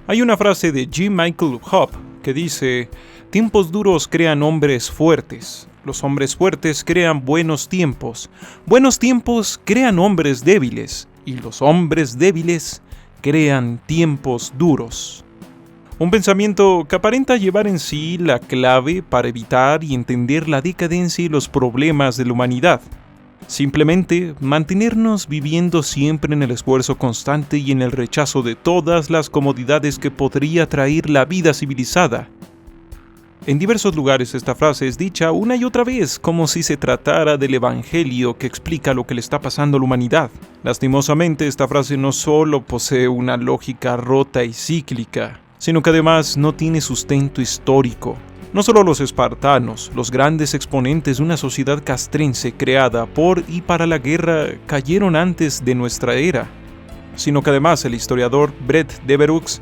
Hay una frase de G. Michael Hoppe que dice: tiempos duros crean hombres fuertes. Los hombres fuertes crean buenos tiempos crean hombres débiles, y los hombres débiles crean tiempos duros. Un pensamiento que aparenta llevar en sí la clave para evitar y entender la decadencia y los problemas de la humanidad. Simplemente mantenernos viviendo siempre en el esfuerzo constante y en el rechazo de todas las comodidades que podría traer la vida civilizada. En diversos lugares esta frase es dicha una y otra vez, como si se tratara del evangelio que explica lo que le está pasando a la humanidad. Lastimosamente, esta frase no solo posee una lógica rota y cíclica, sino que además no tiene sustento histórico. No solo los espartanos, los grandes exponentes de una sociedad castrense creada por y para la guerra, cayeron antes de nuestra era, sino que además el historiador Brett Devereux,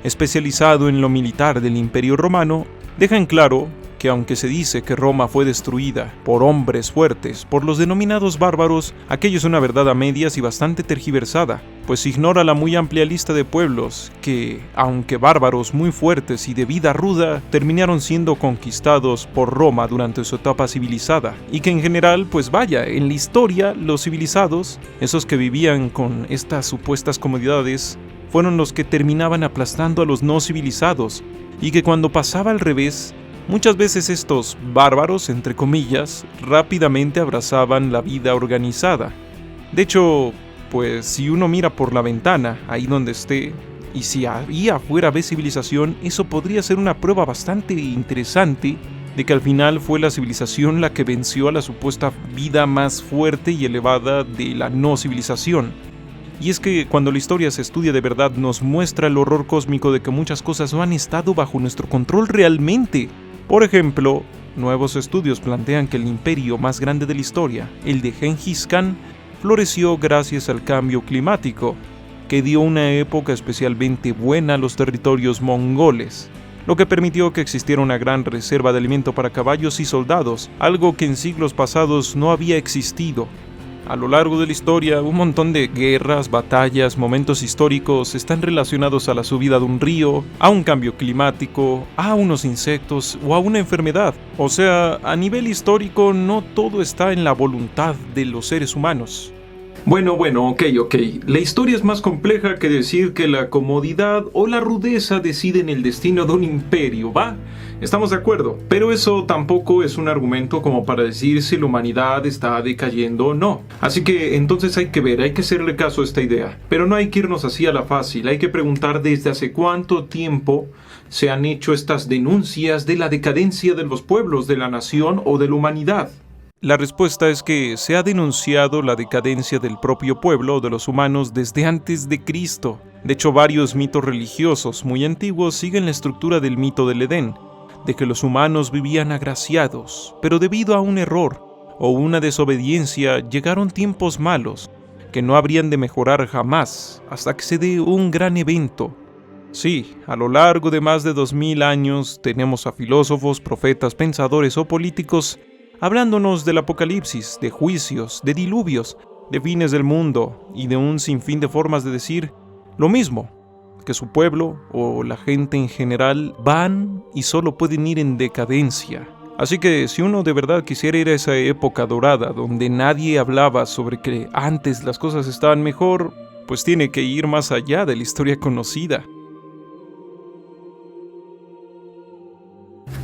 especializado en lo militar del Imperio Romano, deja en claro que aunque se dice que Roma fue destruida por hombres fuertes, por los denominados bárbaros, aquello es una verdad a medias y bastante tergiversada, pues ignora la muy amplia lista de pueblos que, aunque bárbaros muy fuertes y de vida ruda, terminaron siendo conquistados por Roma durante su etapa civilizada, y que en general, pues vaya, en la historia, los civilizados, esos que vivían con estas supuestas comodidades, fueron los que terminaban aplastando a los no civilizados, y que cuando pasaba al revés, muchas veces estos bárbaros, entre comillas, rápidamente abrazaban la vida organizada. De hecho, pues si uno mira por la ventana, ahí donde esté, y si ahí afuera ve civilización, eso podría ser una prueba bastante interesante de que al final fue la civilización la que venció a la supuesta vida más fuerte y elevada de la no civilización. Y es que cuando la historia se estudia de verdad nos muestra el horror cósmico de que muchas cosas no han estado bajo nuestro control realmente. Por ejemplo, nuevos estudios plantean que el imperio más grande de la historia, el de Gengis Khan, floreció gracias al cambio climático, que dio una época especialmente buena a los territorios mongoles, lo que permitió que existiera una gran reserva de alimento para caballos y soldados, algo que en siglos pasados no había existido. A lo largo de la historia, un montón de guerras, batallas, momentos históricos están relacionados a la subida de un río, a un cambio climático, a unos insectos o a una enfermedad. O sea, a nivel histórico no todo está en la voluntad de los seres humanos. Bueno, ok. La historia es más compleja que decir que la comodidad o la rudeza deciden el destino de un imperio, ¿va? Estamos de acuerdo, pero eso tampoco es un argumento como para decir si la humanidad está decayendo o no. Así que entonces hay que ver, hay que hacerle caso a esta idea. Pero no hay que irnos así a la fácil, hay que preguntar desde hace cuánto tiempo se han hecho estas denuncias de la decadencia de los pueblos, de la nación o de la humanidad. La respuesta es que se ha denunciado la decadencia del propio pueblo o de los humanos desde antes de Cristo. De hecho, varios mitos religiosos muy antiguos siguen la estructura del mito del Edén, de que los humanos vivían agraciados, pero debido a un error o una desobediencia llegaron tiempos malos, que no habrían de mejorar jamás hasta que se dé un gran evento. Sí, a lo largo de más de 2000 años tenemos a filósofos, profetas, pensadores o políticos hablándonos del apocalipsis, de juicios, de diluvios, de fines del mundo y de un sinfín de formas de decir lo mismo, que su pueblo o la gente en general van y solo pueden ir en decadencia. Así que si uno de verdad quisiera ir a esa época dorada donde nadie hablaba sobre que antes las cosas estaban mejor, pues tiene que ir más allá de la historia conocida.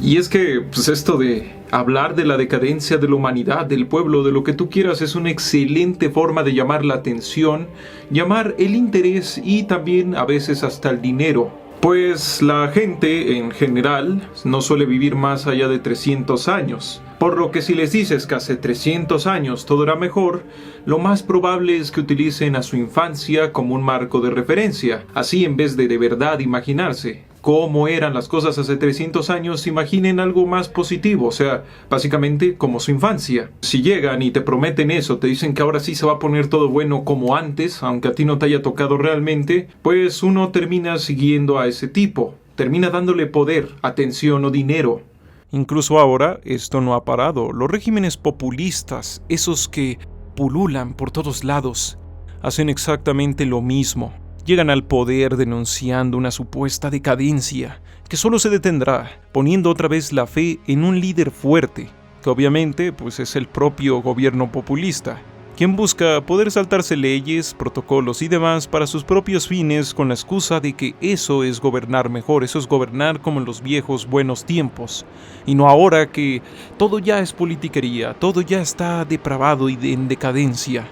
Y es que, pues esto de hablar de la decadencia de la humanidad, del pueblo, de lo que tú quieras, es una excelente forma de llamar la atención, llamar el interés y también a veces hasta el dinero. Pues la gente, en general, no suele vivir más allá de 300 años. Por lo que si les dices que hace 300 años todo era mejor, lo más probable es que utilicen a su infancia como un marco de referencia. Así, en vez de verdad imaginarse cómo eran las cosas hace 300 años, imaginen algo más positivo, o sea, básicamente como su infancia. Si llegan y te prometen eso, te dicen que ahora sí se va a poner todo bueno como antes, aunque a ti no te haya tocado realmente, pues uno termina siguiendo a ese tipo, termina dándole poder, atención o dinero. Incluso ahora esto no ha parado. Los regímenes populistas, esos que pululan por todos lados, hacen exactamente lo mismo. llegan al poder denunciando una supuesta decadencia que solo se detendrá poniendo otra vez la fe en un líder fuerte, que obviamente pues es el propio gobierno populista, quien busca poder saltarse leyes, protocolos y demás para sus propios fines con la excusa de que eso es gobernar mejor, eso es gobernar como en los viejos buenos tiempos, y no ahora que todo ya es politiquería, todo ya está depravado y en decadencia.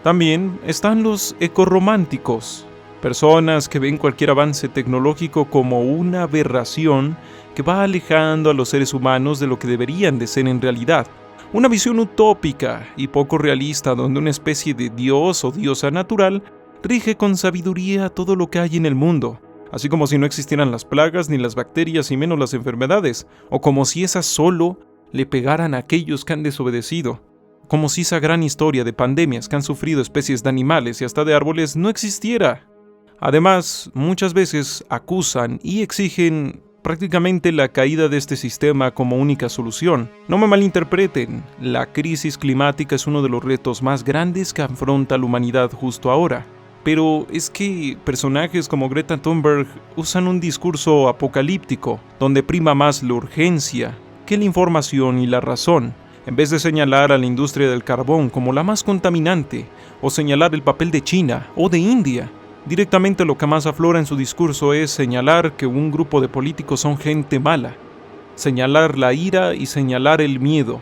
También están los ecorrománticos, personas que ven cualquier avance tecnológico como una aberración que va alejando a los seres humanos de lo que deberían de ser en realidad. Una visión utópica y poco realista donde una especie de dios o diosa natural rige con sabiduría todo lo que hay en el mundo, así como si no existieran las plagas ni las bacterias y menos las enfermedades, o como si esas solo le pegaran a aquellos que han desobedecido, como si esa gran historia de pandemias que han sufrido especies de animales y hasta de árboles no existiera. Además, muchas veces acusan y exigen prácticamente la caída de este sistema como única solución. No me malinterpreten, la crisis climática es uno de los retos más grandes que afronta la humanidad justo ahora. Pero es que personajes como Greta Thunberg usan un discurso apocalíptico, donde prima más la urgencia que la información y la razón, en vez de señalar a la industria del carbón como la más contaminante, o señalar el papel de China o de India. Directamente lo que más aflora en su discurso es señalar que un grupo de políticos son gente mala, señalar la ira y señalar el miedo,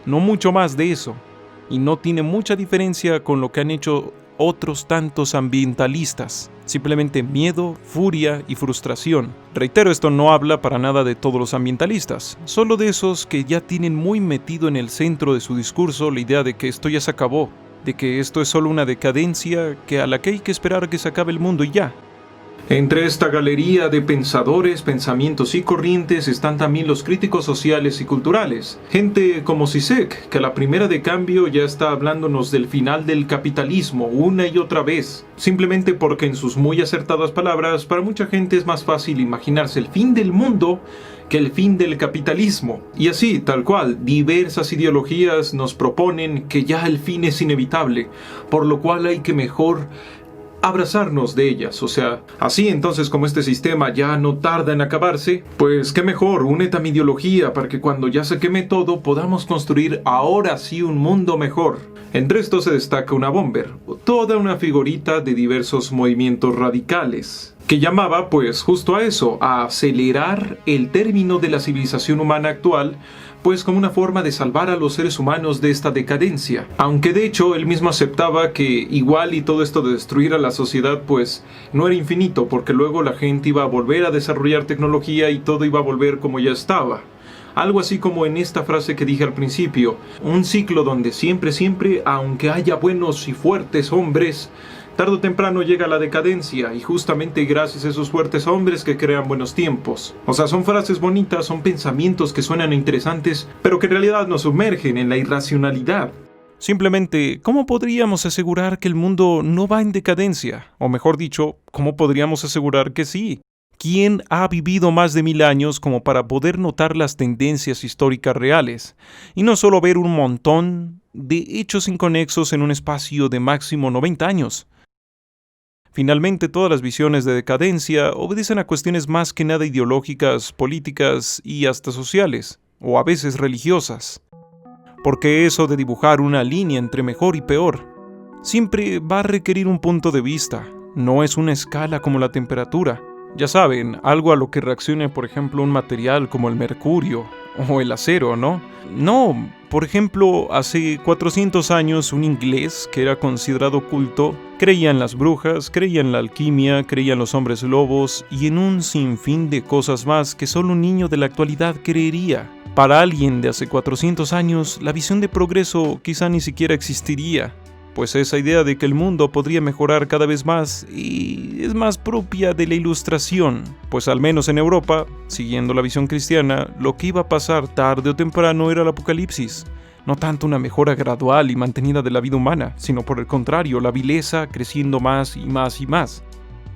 no mucho más de eso, y no tiene mucha diferencia con lo que han hecho otros tantos ambientalistas, simplemente miedo, furia y frustración. Reitero, esto no habla para nada de todos los ambientalistas, solo de esos que ya tienen muy metido en el centro de su discurso la idea de que esto ya se acabó, de que esto es solo una decadencia a la que hay que esperar a que se acabe el mundo y ya. Entre esta galería de pensadores, pensamientos y corrientes están también los críticos sociales y culturales. Gente como Zizek, que a la primera de cambio ya está hablándonos del final del capitalismo una y otra vez. Simplemente porque en sus muy acertadas palabras, para mucha gente es más fácil imaginarse el fin del mundo que el fin del capitalismo. Y así, tal cual, diversas ideologías nos proponen que ya el fin es inevitable, por lo cual hay que mejor abrazarnos de ellas. O sea, así entonces como este sistema ya no tarda en acabarse, pues qué mejor, únete a mi ideología para que cuando ya se queme todo podamos construir ahora sí un mundo mejor. Entre esto se destaca una bomber, toda una figurita de diversos movimientos radicales, que llamaba pues justo a eso, a acelerar el término de la civilización humana actual, pues como una forma de salvar a los seres humanos de esta decadencia. Aunque de hecho él mismo aceptaba que igual y todo esto de destruir a la sociedad pues no era infinito, porque luego la gente iba a volver a desarrollar tecnología y todo iba a volver como ya estaba. Algo así como en esta frase que dije al principio, un ciclo donde siempre, aunque haya buenos y fuertes hombres, tarde o temprano llega la decadencia, y justamente gracias a esos fuertes hombres que crean buenos tiempos. O sea, son frases bonitas, son pensamientos que suenan interesantes, pero que en realidad nos sumergen en la irracionalidad. Simplemente, ¿cómo podríamos asegurar que el mundo no va en decadencia? O mejor dicho, ¿cómo podríamos asegurar que sí? ¿Quién ha vivido más de 1000 años como para poder notar las tendencias históricas reales? Y no solo ver un montón de hechos inconexos en un espacio de máximo 90 años. Finalmente, todas las visiones de decadencia obedecen a cuestiones más que nada ideológicas, políticas y hasta sociales, o a veces religiosas. Porque eso de dibujar una línea entre mejor y peor siempre va a requerir un punto de vista, no es una escala como la temperatura. Ya saben, algo a lo que reaccione, por ejemplo, un material como el mercurio o el acero, ¿no? No, por ejemplo, hace 400 años un inglés que era considerado culto creía en las brujas, creía en la alquimia, creía en los hombres lobos y en un sinfín de cosas más que solo un niño de la actualidad creería. Para alguien de hace 400 años, la visión de progreso quizá ni siquiera existiría, pues esa idea de que el mundo podría mejorar cada vez más y es más propia de la Ilustración, pues al menos en Europa, siguiendo la visión cristiana, lo que iba a pasar tarde o temprano era el apocalipsis, no tanto una mejora gradual y mantenida de la vida humana, sino por el contrario, la vileza creciendo más y más y más.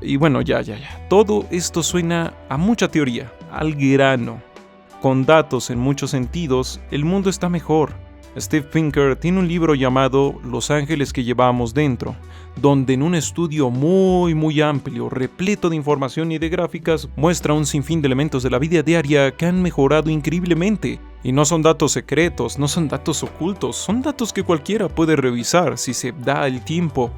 Y bueno, ya, todo esto suena a mucha teoría, al grano. Con datos en muchos sentidos, el mundo está mejor. Steve Pinker tiene un libro llamado Los ángeles que llevamos dentro, donde en un estudio muy amplio, repleto de información y de gráficas, muestra un sinfín de elementos de la vida diaria que han mejorado increíblemente. Y no son datos secretos, no son datos ocultos, son datos que cualquiera puede revisar si se da el tiempo.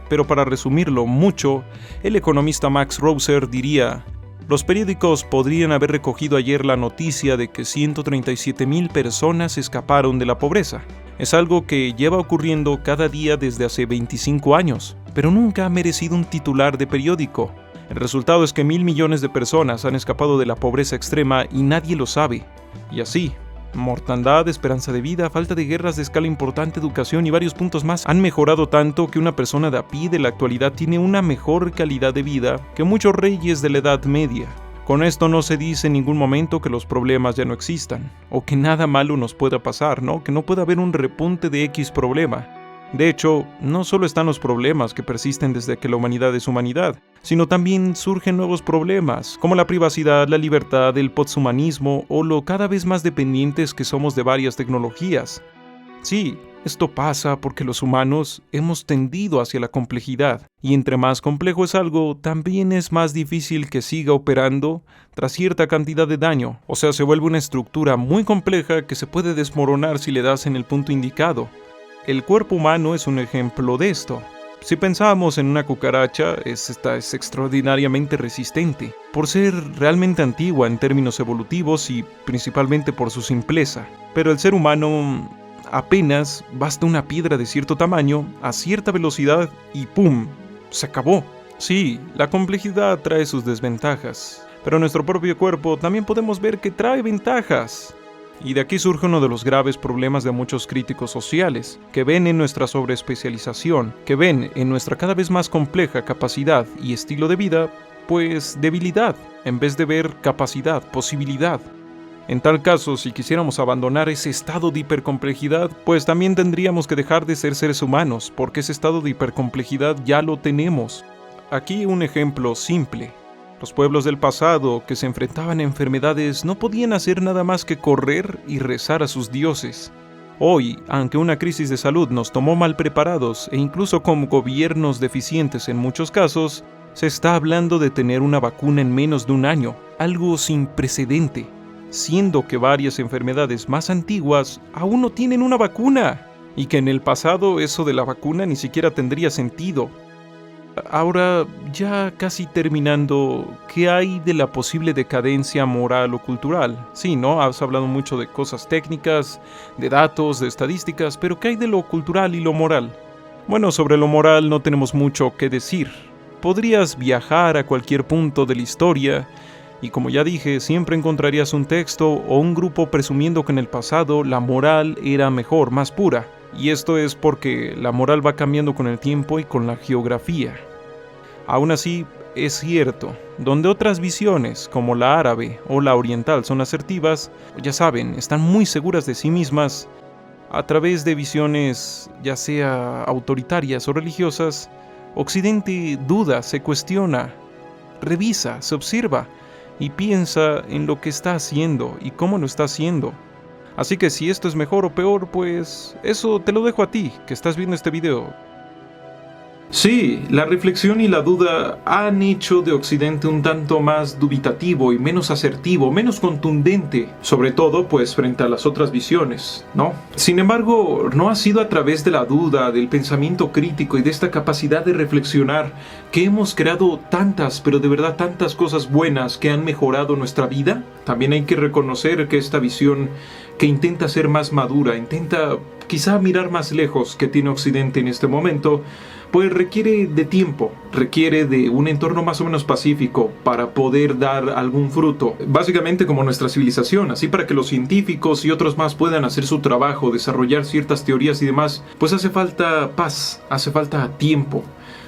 Pero para resumirlo mucho, el economista Max Rosser diría: los periódicos podrían haber recogido ayer la noticia de que 137,000 personas escaparon de la pobreza. Es algo que lleva ocurriendo cada día desde hace 25 años, pero nunca ha merecido un titular de periódico. El resultado es que 1,000 millones de personas han escapado de la pobreza extrema y nadie lo sabe. Y así, mortandad, esperanza de vida, falta de guerras de escala importante, educación y varios puntos más han mejorado tanto que una persona de a pie de la actualidad tiene una mejor calidad de vida que muchos reyes de la Edad Media. Con esto no se dice en ningún momento que los problemas ya no existan, o que nada malo nos pueda pasar, ¿no? Que no pueda haber un repunte de X problema. De hecho, no solo están los problemas que persisten desde que la humanidad es humanidad, sino también surgen nuevos problemas, como la privacidad, la libertad, el posthumanismo o lo cada vez más dependientes que somos de varias tecnologías. Sí, esto pasa porque los humanos hemos tendido hacia la complejidad, y entre más complejo es algo, también es más difícil que siga operando tras cierta cantidad de daño, o sea, se vuelve una estructura muy compleja que se puede desmoronar si le das en el punto indicado. El cuerpo humano es un ejemplo de esto. Si pensamos en una cucaracha, esta es extraordinariamente resistente, por ser realmente antigua en términos evolutivos y principalmente por su simpleza. Pero el ser humano apenas basta una piedra de cierto tamaño, a cierta velocidad y ¡pum!, se acabó. Sí, la complejidad trae sus desventajas, pero nuestro propio cuerpo también podemos ver que trae ventajas. Y de aquí surge uno de los graves problemas de muchos críticos sociales, que ven en nuestra sobreespecialización, que ven en nuestra cada vez más compleja capacidad y estilo de vida, pues debilidad, en vez de ver capacidad, posibilidad. En tal caso, si quisiéramos abandonar ese estado de hipercomplejidad, pues también tendríamos que dejar de ser seres humanos, porque ese estado de hipercomplejidad ya lo tenemos. Aquí un ejemplo simple. Los pueblos del pasado que se enfrentaban a enfermedades no podían hacer nada más que correr y rezar a sus dioses. Hoy, aunque una crisis de salud nos tomó mal preparados e incluso con gobiernos deficientes en muchos casos, se está hablando de tener una vacuna en menos de un año, algo sin precedente, siendo que varias enfermedades más antiguas aún no tienen una vacuna, y que en el pasado eso de la vacuna ni siquiera tendría sentido. Ahora, ya casi terminando, ¿qué hay de la posible decadencia moral o cultural? Sí, ¿no? Has hablado mucho de cosas técnicas, de datos, de estadísticas, pero ¿qué hay de lo cultural y lo moral? Bueno, sobre lo moral no tenemos mucho que decir. Podrías viajar a cualquier punto de la historia, y como ya dije, siempre encontrarías un texto o un grupo presumiendo que en el pasado la moral era mejor, más pura. Y esto es porque la moral va cambiando con el tiempo y con la geografía. Aún así, es cierto, donde otras visiones, como la árabe o la oriental, son asertivas, ya saben, están muy seguras de sí mismas, a través de visiones ya sea autoritarias o religiosas, Occidente duda, se cuestiona, revisa, se observa y piensa en lo que está haciendo y cómo lo está haciendo. Así que si esto es mejor o peor, pues eso te lo dejo a ti, que estás viendo este video. Sí, la reflexión y la duda han hecho de Occidente un tanto más dubitativo y menos asertivo, menos contundente, sobre todo pues frente a las otras visiones, ¿no? Sin embargo, no ha sido a través de la duda, del pensamiento crítico y de esta capacidad de reflexionar que hemos creado tantas, pero de verdad tantas cosas buenas que han mejorado nuestra vida. También hay que reconocer que esta visión que intenta ser más madura, intenta quizá mirar más lejos que tiene Occidente en este momento, pues requiere de tiempo, requiere de un entorno más o menos pacífico para poder dar algún fruto. Básicamente como nuestra civilización, así para que los científicos y otros más puedan hacer su trabajo, desarrollar ciertas teorías y demás, pues hace falta paz, hace falta tiempo,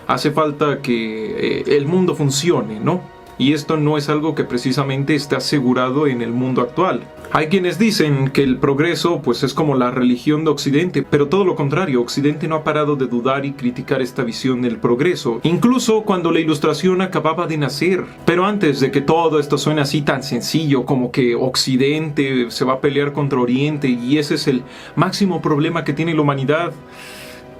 hace falta que el mundo funcione, ¿no? Y esto no es algo que precisamente esté asegurado en el mundo actual. Hay quienes dicen que el progreso pues es como la religión de Occidente, pero todo lo contrario, Occidente no ha parado de dudar y criticar esta visión del progreso, incluso cuando la Ilustración acababa de nacer. Pero antes de que todo esto suene así tan sencillo como que Occidente se va a pelear contra Oriente y ese es el máximo problema que tiene la humanidad,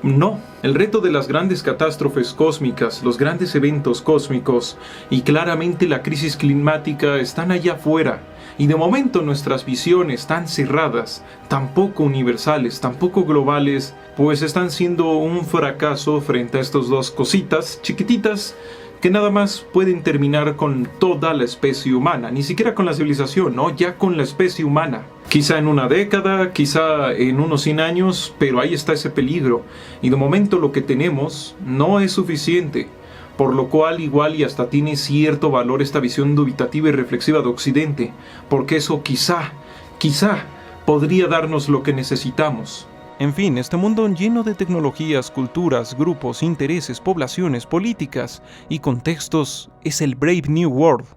no, el reto de las grandes catástrofes cósmicas, los grandes eventos cósmicos y claramente la crisis climática están allá afuera. Y de momento nuestras visiones tan cerradas, tan poco universales, tan poco globales, pues están siendo un fracaso frente a estas dos cositas chiquititas que nada más pueden terminar con toda la especie humana, ni siquiera con la civilización, no, ya con la especie humana. Quizá en una década, quizá en unos 100 años, pero ahí está ese peligro. Y de momento lo que tenemos no es suficiente. Por lo cual igual y hasta tiene cierto valor esta visión dubitativa y reflexiva de Occidente, porque eso quizá podría darnos lo que necesitamos. En fin, este mundo lleno de tecnologías, culturas, grupos, intereses, poblaciones, políticas y contextos es el Brave New World.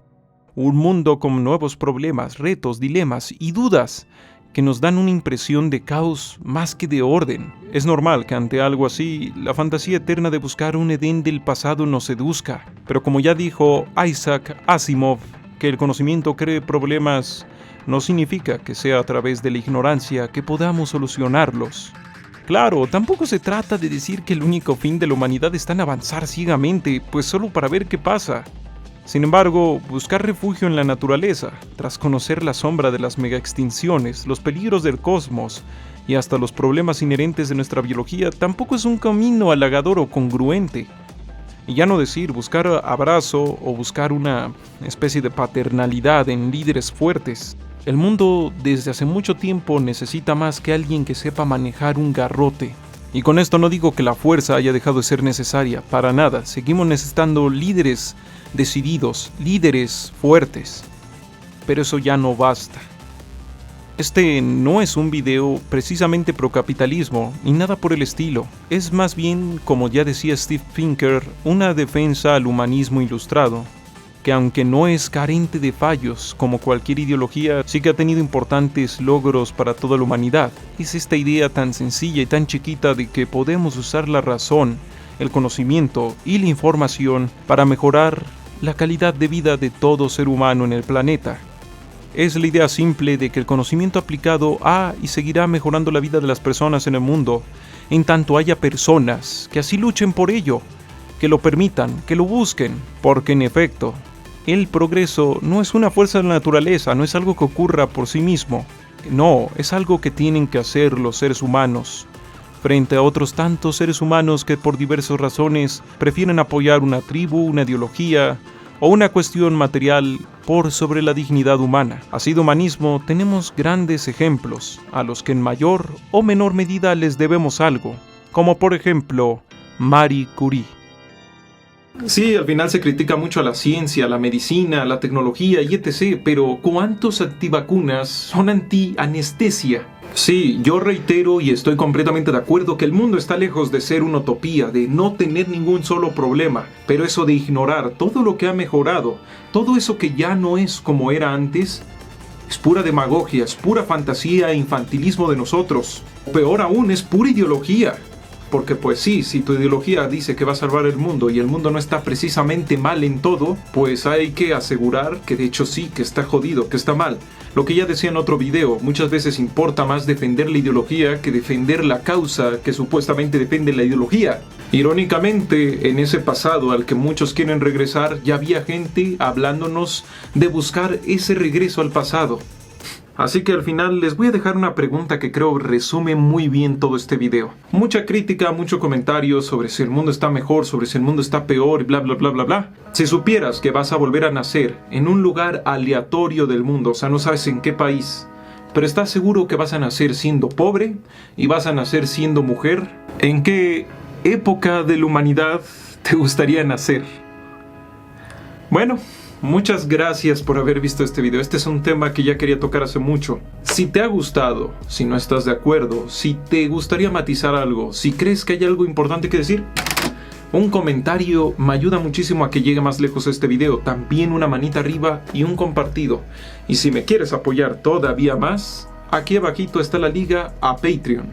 Un mundo con nuevos problemas, retos, dilemas y dudas que nos dan una impresión de caos más que de orden. Es normal que ante algo así, la fantasía eterna de buscar un Edén del pasado nos seduzca. Pero como ya dijo Isaac Asimov, que el conocimiento cree problemas no significa que sea a través de la ignorancia que podamos solucionarlos. Claro, tampoco se trata de decir que el único fin de la humanidad está en avanzar ciegamente, pues solo para ver qué pasa. Sin embargo, buscar refugio en la naturaleza, tras conocer la sombra de las megaextinciones, los peligros del cosmos y hasta los problemas inherentes de nuestra biología, tampoco es un camino halagador o congruente. Y ya no decir buscar abrazo o buscar una especie de paternalidad en líderes fuertes. El mundo desde hace mucho tiempo necesita más que alguien que sepa manejar un garrote. Y con esto no digo que la fuerza haya dejado de ser necesaria, para nada. Seguimos necesitando líderes decididos, líderes fuertes. Pero eso ya no basta. Este no es un video precisamente pro capitalismo, ni nada por el estilo. Es más bien, como ya decía Steve Pinker, una defensa al humanismo ilustrado, que aunque no es carente de fallos, como cualquier ideología, sí que ha tenido importantes logros para toda la humanidad. Es esta idea tan sencilla y tan chiquita de que podemos usar la razón, el conocimiento y la información para mejorar la calidad de vida de todo ser humano en el planeta. Es la idea simple de que el conocimiento aplicado ha y seguirá mejorando la vida de las personas en el mundo, en tanto haya personas que así luchen por ello, que lo permitan, que lo busquen, porque en efecto, el progreso no es una fuerza de la naturaleza, no es algo que ocurra por sí mismo, no, es algo que tienen que hacer los seres humanos, frente a otros tantos seres humanos que por diversas razones prefieren apoyar una tribu, una ideología o una cuestión material por sobre la dignidad humana. Así de humanismo tenemos grandes ejemplos a los que en mayor o menor medida les debemos algo, como por ejemplo Marie Curie. Sí, al final se critica mucho a la ciencia, a la medicina, a la tecnología y etc., pero ¿cuántos antivacunas son anti-anestesia? Sí, yo reitero y estoy completamente de acuerdo que el mundo está lejos de ser una utopía, de no tener ningún solo problema, pero eso de ignorar todo lo que ha mejorado, todo eso que ya no es como era antes, es pura demagogia, es pura fantasía e infantilismo de nosotros. O peor aún, es pura ideología. Porque pues sí, si tu ideología dice que va a salvar el mundo y el mundo no está precisamente mal en todo, pues hay que asegurar que de hecho sí, que está jodido, que está mal. Lo que ya decía en otro video, muchas veces importa más defender la ideología que defender la causa que supuestamente defiende la ideología. Irónicamente, en ese pasado al que muchos quieren regresar, ya había gente hablándonos de buscar ese regreso al pasado. Así que al final les voy a dejar una pregunta que creo resume muy bien todo este video. Mucha crítica, mucho comentario sobre si el mundo está mejor, sobre si el mundo está peor y bla bla bla bla bla. Si supieras que vas a volver a nacer en un lugar aleatorio del mundo, o sea, no sabes en qué país, pero estás seguro que vas a nacer siendo pobre y vas a nacer siendo mujer, ¿en qué época de la humanidad te gustaría nacer? Bueno, muchas gracias por haber visto este video. Este es un tema que ya quería tocar hace mucho. Si te ha gustado, si no estás de acuerdo, si te gustaría matizar algo, si crees que hay algo importante que decir, Un comentario me ayuda muchísimo a que llegue más lejos este video. También una manita arriba y un compartido. Y si me quieres apoyar todavía más, aquí abajito está la liga a Patreon.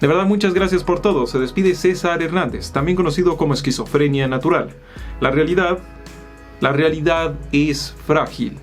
De verdad, muchas gracias por todo. Se despide César Hernández, también conocido como Esquizofrenia Natural. La realidad es frágil.